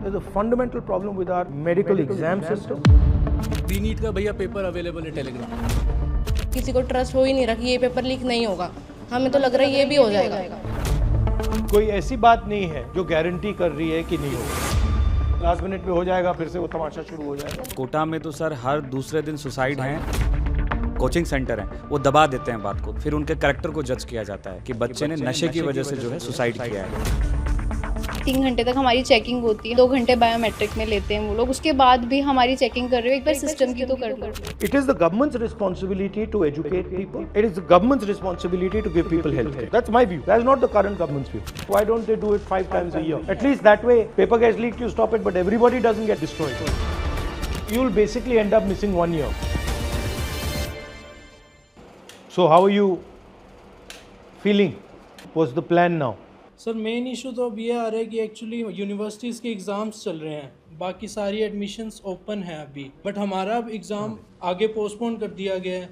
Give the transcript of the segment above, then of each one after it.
There's a fundamental problem with our medical exam system. NEET का भैया paper available है Telegram. किसी को ट्रस्ट हो ही नहीं रहा कि ये पेपर लीक नहीं होगा। हमें तो लग रहा है ये भी हो जाएगा। कोई ऐसी बात नहीं है जो गारंटी कर रही है कि नहीं होगा। लास्ट मिनट पे हो जाएगा, फिर से वो तमाशा शुरू हो जाएगा। कोटा में तो सर हर दूसरे दिन सुसाइड हैं। कोचिंग सेंटर हैं, वो दबा देते हैं बात को, फिर उनके कैरेक्टर को जज किया जाता है कि बच्चे ने नशे की वजह से जो है सुसाइड किया है। 3 घंटे तक हमारी चेकिंग होती है, 2 घंटे बायोमेट्रिक में लेते हैं वो लोग, उसके बाद भी हमारी चेकिंग कर रहे हो। एक बार सिस्टम की तो कर लो। It is the government's responsibility to educate people. It is the government's responsibility to give people health care. That's my view. That's not the current government's view. Why don't they do it 5 times a year? At least that way, paper gets leaked, you stop it, but everybody doesn't get destroyed. You'll basically end up missing 1 year. So how are you feeling? What's the plan now? Sir main issue तो अब ये आ रहा है कि actually universities के exams चल रहे हैं, बाकी सारी एडमिशन्स ओपन है अभी, बट हमारा अब एग्ज़ाम आगे पोस्टपोन कर दिया गया है,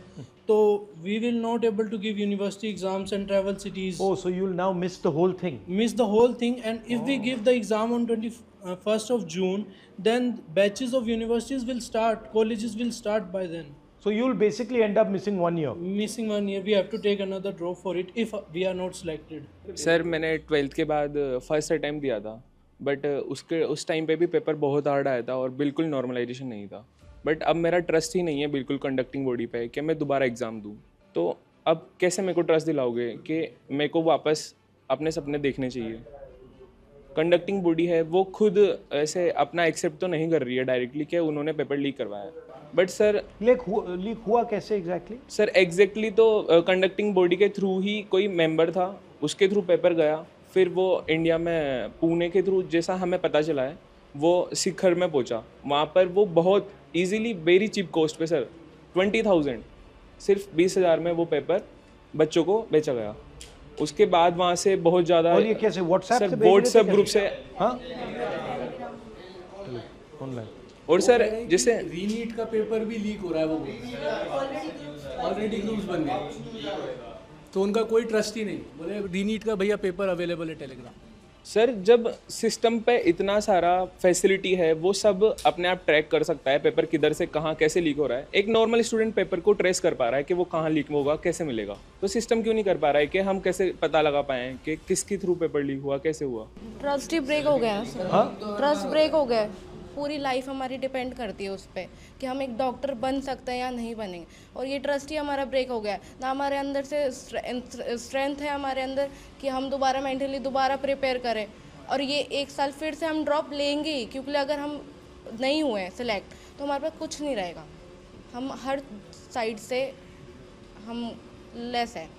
तो we will not able to give university exams and travel cities. Oh, so you'll now miss the whole thing. Miss the whole thing, and if we give the exam on 21st of June, then batches of universities will start, colleges will start by then. So you'll basically end up missing 1 year. Missing 1 year, we have to take another drop for it if we are not selected. Sir मैंने 12th के बाद first attempt दिया था, but उस time पे भी paper बहुत hard आया था और बिल्कुल नॉर्मलाइजेशन नहीं था। बट अब मेरा ट्रस्ट ही नहीं है बिल्कुल कंडक्टिंग बॉडी पे कि मैं दोबारा एग्ज़ाम दूँ। तो अब कैसे मेरे को ट्रस्ट दिलाओगे कि मेरे को वापस अपने सपने देखने चाहिए? कंडक्टिंग बॉडी है वो खुद ऐसे अपना एक्सेप्ट तो नहीं कर रही है डायरेक्टली कि उन्होंने पेपर लीक करवाया। बट सर लीक हुआ कैसे एग्जैक्टली? सर एग्जैक्टली तो कंडक्टिंग बॉडी के थ्रू ही कोई मेंबर था, उसके थ्रू पेपर गया, फिर वो इंडिया में पुणे के थ्रू जैसा हमें पता चला है वो शिखर में पहुंचा। वहाँ पर वो बहुत इजीली वेरी चीप कॉस्ट पे सर 20,000 सिर्फ 20,000 में वो पेपर बच्चों को बेचा गया। उसके बाद वहाँ से बहुत ज़्यादा। और ये कैसे व्हाट्सएप ग्रुप से? हाँ ऑनलाइन। और सर जैसे रीनीट का पेपर भी लीक हो रहा है, वो ऑलरेडी न्यूज़ बन गया, तो उनका कोई ट्रस्ट ही नहीं। बोले रीनीट का भैया पेपर अवेलेबल है टेलीग्राम। सर जब सिस्टम पे इतना सारा फैसिलिटी है, वो सब अपने आप ट्रैक कर सकता है पेपर किधर से कहाँ कैसे लीक हो रहा है। एक नॉर्मल स्टूडेंट पेपर को ट्रेस कर पा रहा है कि वो कहाँ लीक होगा, कैसे मिलेगा, तो सिस्टम क्यों नहीं कर पा रहा है कि हम कैसे पता लगा पाएँ कि किसके थ्रू पेपर लीक हुआ, कैसे हुआ? ट्रस्ट ही ब्रेक हो गया सर। ट्रस्ट ब्रेक हो गया। पूरी लाइफ हमारी डिपेंड करती है उस पर कि हम एक डॉक्टर बन सकते हैं या नहीं बनेंगे, और ये ट्रस्ट ही हमारा ब्रेक हो गया है ना। हमारे अंदर से स्ट्रेंथ है हमारे अंदर कि हम दोबारा मेंटली दोबारा प्रिपेयर करें, और ये 1 साल फिर से हम ड्रॉप लेंगे ही, क्योंकि अगर हम नहीं हुए सेलेक्ट तो हमारे पास कुछ नहीं रहेगा। हम हर साइड से हम लेस हैं,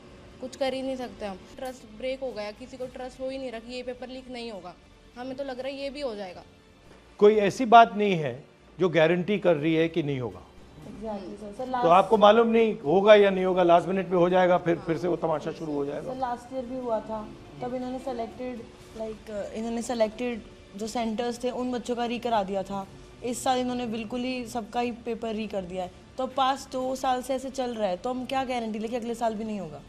कुछ कर ही नहीं सकते। हम ट्रस्ट ब्रेक हो गया, किसी को ट्रस्ट हो ही नहीं रहा कि ये पेपर लीक नहीं होगा। हमें तो लग रहा है ये भी हो जाएगा। कोई ऐसी बात नहीं है जो गारंटी कर रही है कि नहीं होगा। तो आपको मालूम नहीं होगा या नहीं होगा, लास्ट मिनट पे हो जाएगा, फिर से वो तमाशा शुरू हो जाएगा। लास्ट ईयर भी हुआ था, तब इन्होंने सेलेक्टेड जो सेंटर्स थे उन बच्चों का री करा दिया था। इस साल इन्होंने बिल्कुल ही सबका ही पेपर री कर दिया है। तो पास्ट 2 साल से ऐसे चल रहा है, तो हम क्या गारंटी लेके अगले साल भी नहीं होगा?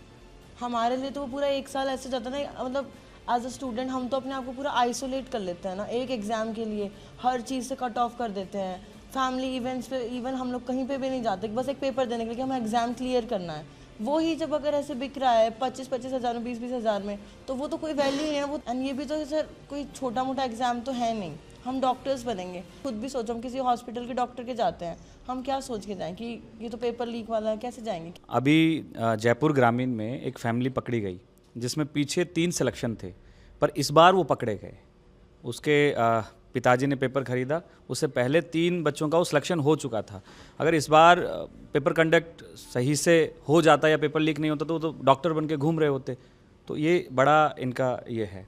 हमारे लिए तो वो पूरा 1 साल ऐसे जाता है ना, मतलब एज अ स्टूडेंट हम तो अपने आप को पूरा आइसोलेट कर लेते हैं ना, एक एग्ज़ाम के लिए हर चीज़ से कट ऑफ कर देते हैं। फैमिली इवेंट्स पे इवन हम लोग कहीं पे भी नहीं जाते, बस एक पेपर देने के लिए कि हमें एग्ज़ाम क्लियर करना है। वो ही जब अगर ऐसे बिक रहा है 25-25 हज़ार में, 20-20 हज़ार में, तो वो तो कोई वैल्यू नहीं है वो। एंड ये भी तो सर कोई छोटा मोटा एग्ज़ाम तो है नहीं। हम डॉक्टर्स बनेंगे, खुद भी सोचो, हम किसी हॉस्पिटल के डॉक्टर के जाते हैं, हम क्या सोच के जाएँ कि ये तो पेपर लीक वाला है, कैसे जाएंगे? अभी जयपुर ग्रामीण में एक फैमिली पकड़ी गई जिसमें पीछे 3 सिलेक्शन थे, पर इस बार वो पकड़े गए। उसके पिताजी ने पेपर खरीदा, उससे पहले 3 बच्चों का वो सिलेक्शन हो चुका था। अगर इस बार पेपर कंडक्ट सही से हो जाता या पेपर लीक नहीं होता तो वो तो डॉक्टर बन के घूम रहे होते। तो ये बड़ा इनका ये है।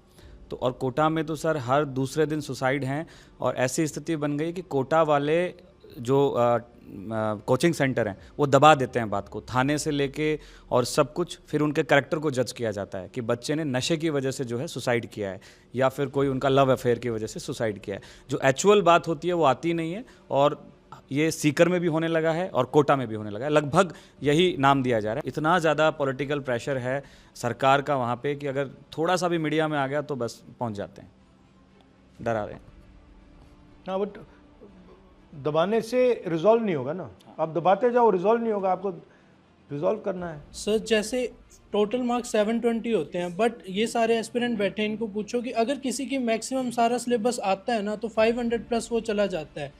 तो और कोटा में तो सर हर दूसरे दिन सुसाइड हैं, और ऐसी स्थिति बन गई कि कोटा वाले जो कोचिंग सेंटर हैं वो दबा देते हैं बात को, थाने से लेके और सब कुछ, फिर उनके कैरेक्टर को जज किया जाता है कि बच्चे ने नशे की वजह से जो है सुसाइड किया है, या फिर कोई उनका लव अफेयर की वजह से सुसाइड किया है। जो एक्चुअल बात होती है वो आती नहीं है, और ये सीकर में भी होने लगा है और कोटा में भी होने लगा है। लगभग यही नाम दिया जा रहा है। इतना ज़्यादा पॉलिटिकल प्रेशर है सरकार का वहाँ पे कि अगर थोड़ा सा भी मीडिया में आ गया तो बस पहुँच जाते हैं, डरा रहे हैं। हाँ बट दबाने से रिजॉल्व नहीं होगा ना, आप दबाते जाओ रिजॉल्व नहीं होगा, आपको रिजॉल्व करना है। सर जैसे टोटल मार्क्स 720 होते हैं, बट ये सारे एस्पिरेंट बैठे हैं, इनको पूछो कि अगर किसी की मैक्सिमम सारा सिलेबस आता है ना तो 500 प्लस वो चला जाता है।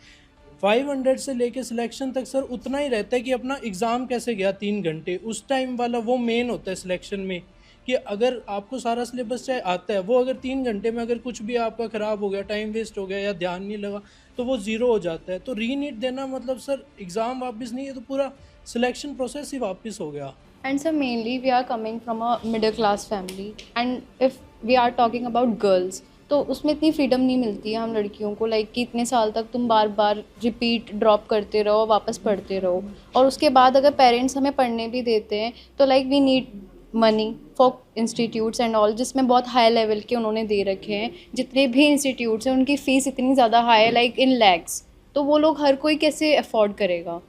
500 से लेके सिलेक्शन तक सर उतना ही रहता है कि अपना एग्ज़ाम कैसे गया 3 घंटे, उस टाइम वाला वो मेन होता है सिलेक्शन में, कि अगर आपको सारा सिलेबस चाहे आता है, वो अगर 3 घंटे में अगर कुछ भी आपका ख़राब हो गया, टाइम वेस्ट हो गया या ध्यान नहीं लगा तो वो ज़ीरो हो जाता है। तो रीनीट देना मतलब सर एग्ज़ाम वापस नहीं है, तो पूरा सिलेक्शन प्रोसेस ही वापस हो गया। And so mainly we are coming from a middle class family, and if we are talking about girls, तो उसमें इतनी फ्रीडम नहीं मिलती है हम लड़कियों को, लाइक कि इतने साल तक तुम बार बार रिपीट ड्रॉप करते रहो, वापस पढ़ते रहो, और उसके बाद अगर पेरेंट्स हमें पढ़ने भी देते हैं तो like we need money for institutes and all, जिसमें बहुत हाई लेवल के उन्होंने दे रखे हैं। जितने भी इंस्टीट्यूट्स हैं उनकी फ़ीस इतनी ज़्यादा हाई है, लाइक इन लैक्स, तो वो लोग हर कोई कैसे अफोर्ड करेगा।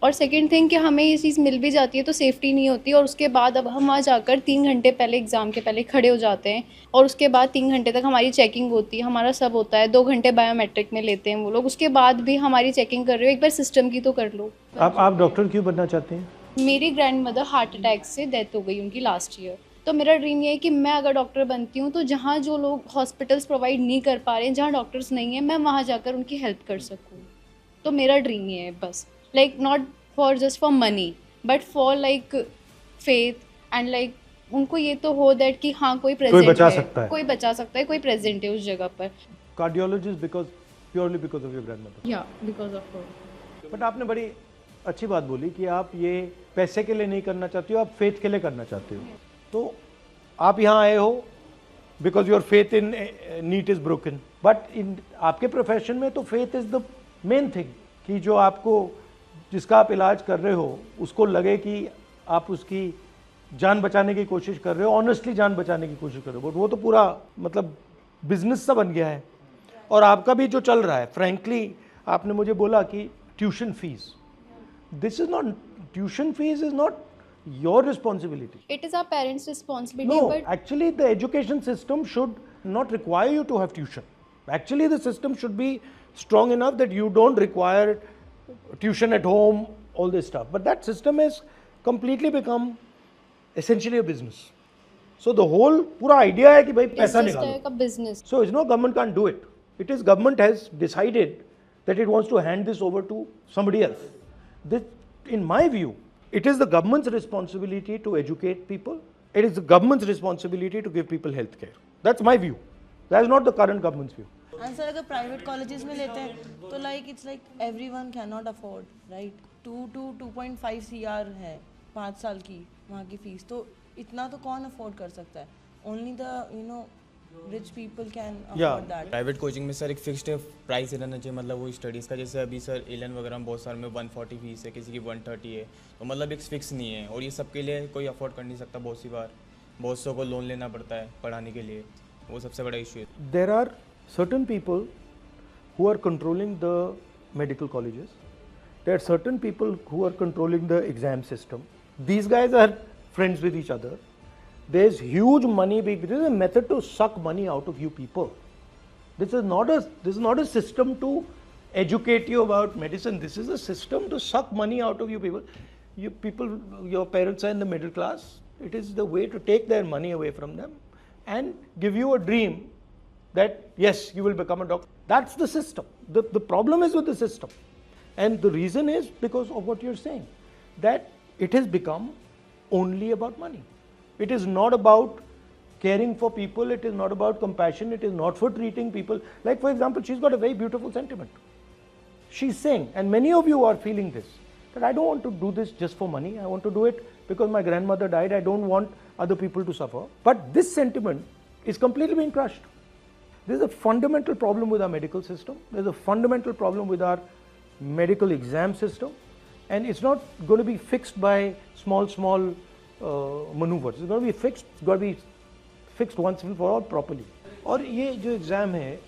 और सेकंड थिंग कि हमें ये चीज़ मिल भी जाती है तो सेफ्टी नहीं होती, और उसके बाद अब हम वहाँ जाकर 3 घंटे पहले एग्ज़ाम के पहले खड़े हो जाते हैं, और उसके बाद 3 घंटे तक हमारी चेकिंग होती है, हमारा सब होता है, 2 घंटे बायोमेट्रिक में लेते हैं वो लोग, उसके बाद भी हमारी चेकिंग कर रहे हो, एक बार सिस्टम की तो कर लो। आप डॉक्टर क्यों बनना चाहते हैं? मेरी ग्रैंड मदर हार्ट अटैक से डेथ हो गई उनकी लास्ट ईयर, तो मेरा ड्रीम ये है कि मैं अगर डॉक्टर बनती हूँ तो जहाँ जो लोग हॉस्पिटल्स प्रोवाइड नहीं कर पा रहे हैं, जहाँ डॉक्टर्स नहीं हैं, मैं वहाँ जाकर उनकी हेल्प कर सकूँ। तो मेरा ड्रीम ये है बस, like not for just for money but for like faith and like उनको ये तो हो दैट कि हाँ कोई प्रेजेंट बचा है, सकता है। कोई बचा सकता है, कोई प्रेजेंट है उस जगह पर। Cardiologist because purely because of your grandmother. या बिकॉज ऑफ हर। बट आपने बड़ी अच्छी बात बोली कि आप ये पैसे के लिए नहीं करना चाहती हो, आप फेथ के लिए करना चाहते हो। तो आप यहाँ आए हो because your faith in NEET is broken, but in आपके प्रोफेशन में तो faith is the main thing, कि जो आपको जिसका आप इलाज कर रहे हो उसको लगे कि आप उसकी जान बचाने की कोशिश कर रहे हो, ऑनेस्टली जान बचाने की कोशिश कर रहे हो। बट वो तो पूरा मतलब बिजनेस सा बन गया है। और आपका भी जो चल रहा है, फ्रैंकली आपने मुझे बोला कि tuition fees, this is not, tuition fees is not your responsibility. It is our parents' responsibility. No, but actually the education system should not require you to have tuition. Actually the system should be strong enough that you don't require tuition at home, all this stuff. But that system has completely become essentially a business. So the whole pura idea है कि भाई it's पैसा just निकालो. like a business. So it's no, government can't do it. It is government has decided that it wants to hand this over to somebody else. This, in my view, it is the government's responsibility to educate people. It is the government's responsibility to give people health care. That's my view. That is not the current government's view. And sir, अगर private colleges में लेते हैं तो like it's like everyone can not afford, right. 2.5 CR है 5 साल की वहाँ की फीस, तो इतना तो कौन अफोर्ड कर सकता है? Only the rich people can afford that. Private coaching में सर एक फिक्स्ड प्राइस रहना चाहिए, मतलब वो स्टडीज़ का। जैसे अभी सर एलन वगैरह में बहुत सारे में 140 फीस है, किसी की 130 है, तो मतलब एक फिक्स नहीं है, और ये सबके लिए कोई अफोर्ड कर नहीं सकता। बहुत सी बार बहुत सौ को लोन लेना पड़ता है पढ़ाने के लिए, वो सबसे बड़ा इशू है। There are certain people who are controlling the medical colleges. There are certain people who are controlling the exam system. These guys are friends with each other. There's huge money. This is a method to suck money out of you people. This is not a system to educate you about medicine. This is a system to suck money out of you people. You people, your parents are in the middle class. It is the way to take their money away from them and give you a dream that yes, you will become a doctor. That's the system. The problem is with the system, and the reason is because of what you're saying, that it has become only about money. It is not about caring for people. It is not about compassion. It is not for treating people. Like for example, she's got a very beautiful sentiment. She's saying, and many of you are feeling this, that I don't want to do this just for money. I want to do it because my grandmother died. I don't want other people to suffer. But this sentiment is completely being crushed. There's a fundamental problem with our medical system. There's a fundamental problem with our medical exam system, and it's not going to be fixed by small maneuvers. It's going to be fixed. It's got to be fixed once and for all properly. और ये जो exam है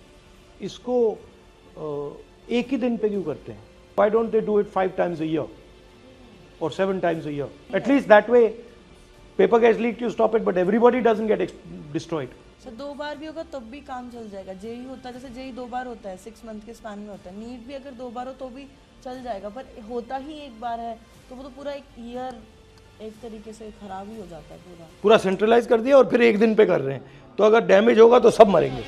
इसको एक ही दिन पे क्यों करते हैं? Why don't they do it 5 times a year or 7 times a year? At least that way, paper gets leaked, you stop it, but everybody doesn't get destroyed. तो 2 बार भी होगा तब भी काम चल जाएगा। जेई होता है, जैसे जेई 2 बार होता है, 6 मंथ के स्पैन में होता है। नीट भी अगर 2 बार हो तो भी चल जाएगा, पर होता ही एक बार है तो वो तो पूरा एक ईयर एक तरीके से खराब ही हो जाता है पूरा। पूरा सेंट्रलाइज कर दिया और फिर एक दिन पे कर रहे हैं, तो अगर डैमेज होगा तो सब मरेंगे।